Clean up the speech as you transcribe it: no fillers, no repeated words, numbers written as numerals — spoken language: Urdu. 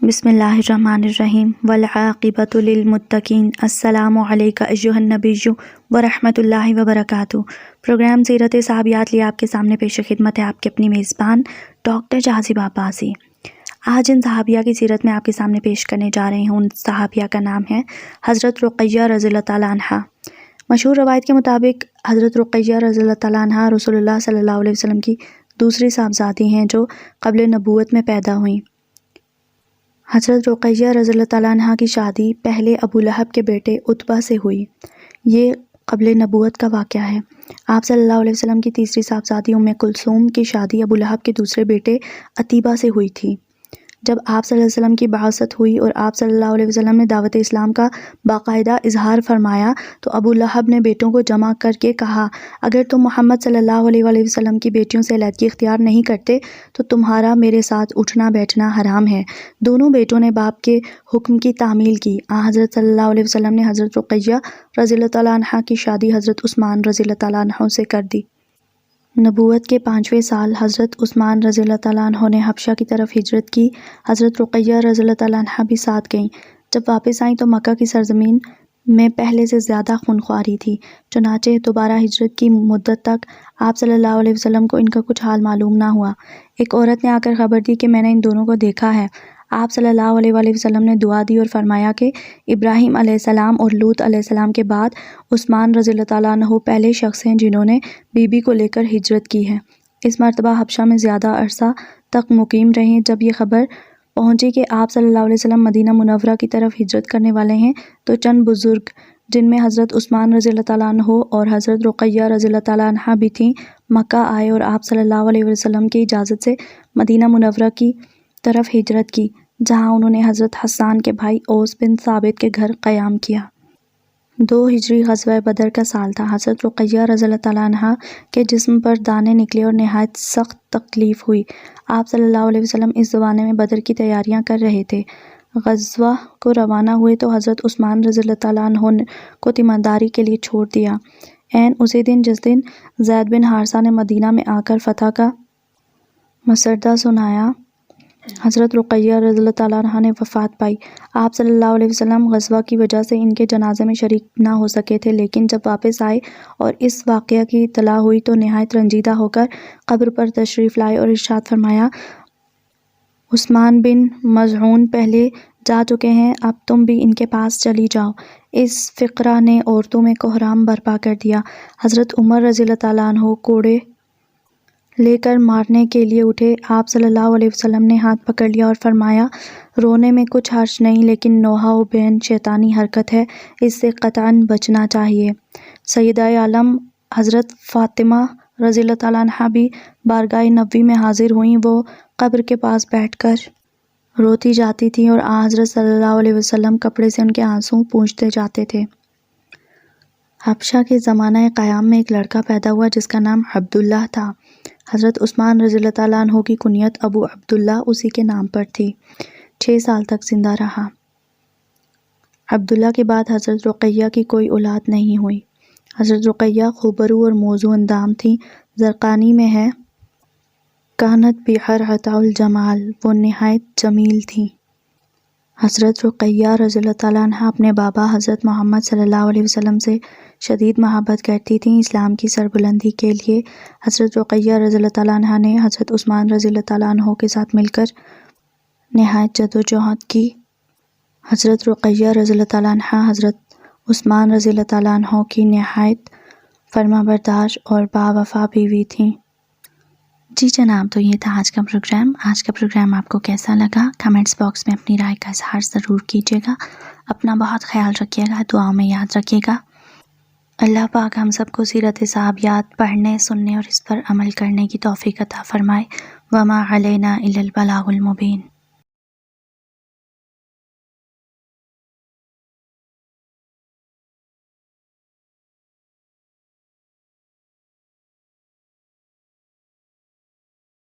بسم اللہ الرحمن الرحیم والعاقبۃ للمتقین۔ السلام علیکم ایھا النبی ورحمۃ اللہ وبرکاتہ۔ پروگرام سیرت صحابیات لیے آپ کے سامنے پیش خدمت ہے آپ کے اپنی میزبان ڈاکٹر جہازیبہ عباسی۔ آج ان صحابیہ کی سیرت میں آپ کے سامنے پیش کرنے جا رہی ہوں۔ ان صحابیہ کا نام ہے حضرت رقیہ رضی اللہ تعالیٰ عنہا۔ مشہور روایت کے مطابق حضرت رقیہ رضی اللہ تعالیٰ عنہا رسول اللہ صلی اللہ علیہ وسلم کی دوسری صاحبزادی ہیں جو قبل نبوت میں پیدا ہوئیں۔ حضرت رقیہ رضی اللہ تعالیٰ عنہ کی شادی پہلے ابو لہب کے بیٹے عتبہ سے ہوئی۔ یہ قبل نبوت کا واقعہ ہے۔ آپ صلی اللہ علیہ وسلم کی تیسری صاحبزادی ام کلثوم کی شادی ابو لہب کے دوسرے بیٹے عتیبہ سے ہوئی تھی۔ جب آپ صلی اللہ علیہ وسلم کی بعثت ہوئی اور آپ صلی اللہ علیہ وسلم نے دعوت اسلام کا باقاعدہ اظہار فرمایا تو ابو لہب نے بیٹوں کو جمع کر کے کہا، اگر تم محمد صلی اللہ علیہ وآلہ وسلم کی بیٹیوں سے علیحدگی اختیار نہیں کرتے تو تمہارا میرے ساتھ اٹھنا بیٹھنا حرام ہے۔ دونوں بیٹوں نے باپ کے حکم کی تعمیل کی۔ حضرت صلی اللہ علیہ وسلم نے حضرت رقیہ رضی اللہ تعالیٰ عنہ کی شادی حضرت عثمان رضی اللہ تعالیٰ عنہ سے کر دی۔ نبوت کے 5ویں سال حضرت عثمان رضی اللہ تعالیٰ عنہ نے حبشہ کی طرف ہجرت کی۔ حضرت رقیہ رضی اللہ تعالیٰ عنہ بھی ساتھ گئیں۔ جب واپس آئیں تو مکہ کی سرزمین میں پہلے سے زیادہ خونخواری تھی، چنانچہ دوبارہ ہجرت کی مدت تک آپ صلی اللہ علیہ وسلم کو ان کا کچھ حال معلوم نہ ہوا۔ ایک عورت نے آ کر خبر دی کہ میں نے ان دونوں کو دیکھا ہے۔ آپ صلی اللہ علیہ وآلہ وسلم نے دعا دی اور فرمایا کہ ابراہیم علیہ السلام اور لوط علیہ السلام کے بعد عثمان رضی اللہ تعالیٰ عنہ پہلے شخص ہیں جنہوں نے بی بی کو لے کر ہجرت کی ہے۔ اس مرتبہ حبشہ میں زیادہ عرصہ تک مقیم رہیں۔ جب یہ خبر پہنچی کہ آپ صلی اللہ علیہ وسلم مدینہ منورہ کی طرف ہجرت کرنے والے ہیں تو چند بزرگ جن میں حضرت عثمان رضی اللہ تعالیٰ عنہ اور حضرت رقیہ رضی اللہ تعالیٰ عنہ بھی تھیں، مکہ آئے اور آپ صلی اللہ علیہ وسلم کی اجازت سے مدینہ منورہ کی طرف ہجرت کی، جہاں انہوں نے حضرت حسان کے بھائی اوس بن ثابت کے گھر قیام کیا۔ 2 ہجری غزوہ بدر کا سال تھا۔ حضرت رقیہ رضی اللہ تعالیٰ عنہ کے جسم پر دانے نکلے اور نہایت سخت تکلیف ہوئی۔ آپ صلی اللہ علیہ وسلم اس زمانے میں بدر کی تیاریاں کر رہے تھے۔ غزوہ کو روانہ ہوئے تو حضرت عثمان رضی اللہ تعالیٰ عنہ کو تیمارداری کے لیے چھوڑ دیا۔ عین اسی دن جس دن زید بن حارثہ نے مدینہ میں آ کر فتح کا مسرہ سنایا، حضرت رقیہ رضی اللہ تعالیٰ عنہ نے وفات پائی۔ آپ صلی اللہ علیہ وسلم غزوہ کی وجہ سے ان کے جنازے میں شریک نہ ہو سکے تھے، لیکن جب واپس آئے اور اس واقعہ کی اطلاع ہوئی تو نہایت رنجیدہ ہو کر قبر پر تشریف لائے اور ارشاد فرمایا، عثمان بن مظعون پہلے جا چکے ہیں، اب تم بھی ان کے پاس چلی جاؤ۔ اس فقرہ نے عورتوں میں کوہرام برپا کر دیا۔ حضرت عمر رضی اللہ تعالیٰ عنہ کوڑے لے کر مارنے کے لیے اٹھے۔ آپ صلی اللہ علیہ وسلم نے ہاتھ پکڑ لیا اور فرمایا، رونے میں کچھ حرج نہیں، لیکن نوحہ و بین شیطانی حرکت ہے، اس سے قطعاً بچنا چاہیے۔ سیدہ عالم حضرت فاطمہ رضی اللہ تعالیٰ عنہ بھی بارگاہ نبوی میں حاضر ہوئیں۔ وہ قبر کے پاس بیٹھ کر روتی جاتی تھیں اور حضرت صلی اللہ علیہ وسلم کپڑے سے ان کے آنسو پونچھتے جاتے تھے۔ حبشہ کے زمانہ قیام میں ایک لڑکا پیدا ہوا جس کا نام عبداللہ تھا۔ حضرت عثمان رضی اللہ تعالیٰ عنہ کی کنیت ابو عبداللہ اسی کے نام پر تھی۔ 6 سال تک زندہ رہا۔ عبداللہ کے بعد حضرت رقیہ کی کوئی اولاد نہیں ہوئی۔ حضرت رقیہ خوبرو اور موزوں اندام تھیں۔ زرقانی میں ہے، کانت بحرۃ الجمال، وہ نہایت جمیل تھیں۔ حضرت رقیہ رضی اللہ تعالیٰ عنہ اپنے بابا حضرت محمد صلی اللہ علیہ وسلم سے شدید محبت کرتی تھیں۔ اسلام کی سربلندی کے لیے حضرت رقیہ رضی اللہ تعالیٰ عنہ نے حضرت عثمان رضی اللہ تعالیٰ عنہ کے ساتھ مل کر نہایت جدوجہد کی۔ حضرت رقیہ رضی اللہ تعالیٰ عنہ حضرت عثمان رضی اللہ تعالیٰ عنہ کی نہایت فرمانبردار اور باوفا بیوی تھیں۔ جی جناب، تو یہ تھا آج کا پروگرام۔ آج کا پروگرام آپ کو کیسا لگا؟ کمنٹس باکس میں اپنی رائے کا اظہار ضرور کیجیے گا۔ اپنا بہت خیال رکھیے گا، دعاؤں میں یاد رکھیے گا۔ اللہ پاک ہم سب کو سیرت صحابیات پڑھنے، سننے اور اس پر عمل کرنے کی توفیق عطا فرمائے۔ وما علینا الا البلاغ المبین۔